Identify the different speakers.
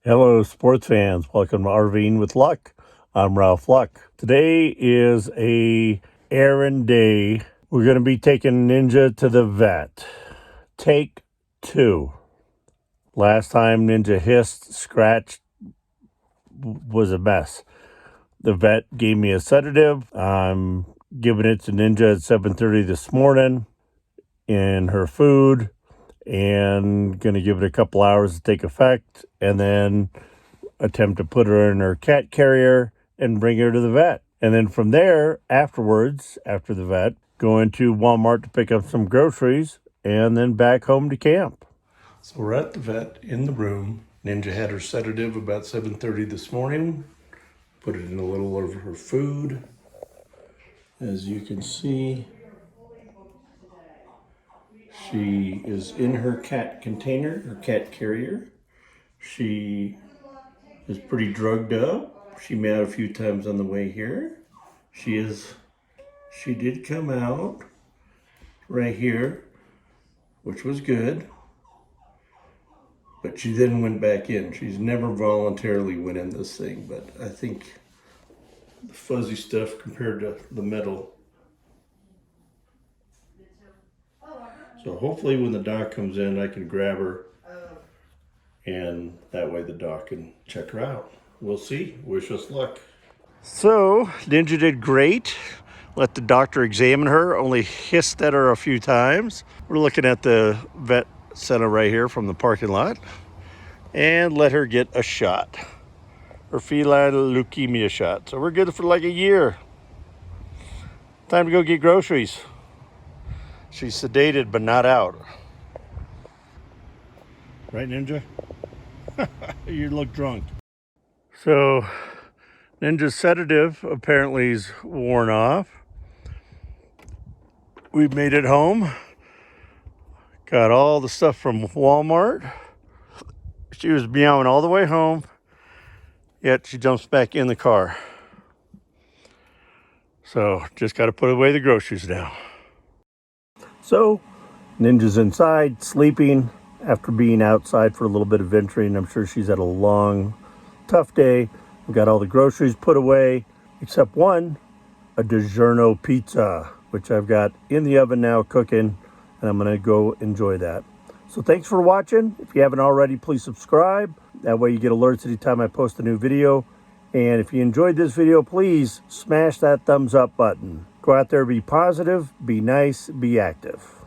Speaker 1: Hello, sports fans. Welcome to RV'ing with Luck. I'm Ralph Luck. Today is a errand day. We're going to be taking Ninja to the vet. Take 2. Last time Ninja hissed, scratched, was a mess. The vet gave me a sedative. I'm giving it to Ninja at 7:30 this morning in her food, and going to give it a couple hours to take effect, and then attempt to put her in her cat carrier and bring her to the vet. And then from there, afterwards, after the vet, go into Walmart to pick up some groceries and then back home to camp. So we're at the vet in the room. Ninja had her sedative about 7:30 this morning. Put it in a little of her food. As you can see, she is in her cat container, her cat carrier. She is pretty drugged up. She meowed a few times on the way here. She did come out right here, which was good. But she then went back in. She's never voluntarily went in this thing, but I think the fuzzy stuff compared to the metal. So hopefully when the doc comes in, I can grab her, and that way the doc can check her out. We'll see. Wish us luck. So Ninja did great. Let the doctor examine her, only hissed at her a few times. We're looking at the vet center right here from the parking lot, and let her get a shot, her feline leukemia shot. So we're good for like a year. Time to go get groceries. She's sedated but not out. Right, Ninja? You look drunk. So Ninja's sedative apparently is worn off. We made it home. Got all the stuff from Walmart. She was meowing all the way home, yet she jumps back in the car. So just got to put away the groceries now. So Ninja's inside sleeping after being outside for a little bit of venturing. I'm sure she's had a long, tough day. We got all the groceries put away, except one, a DiGiorno pizza, which I've got in the oven now cooking, and I'm going to go enjoy that. So thanks for watching. If you haven't already, please subscribe. That way you get alerts anytime I post a new video. And if you enjoyed this video, please smash that thumbs up button. Go out there, be positive, be nice, be active.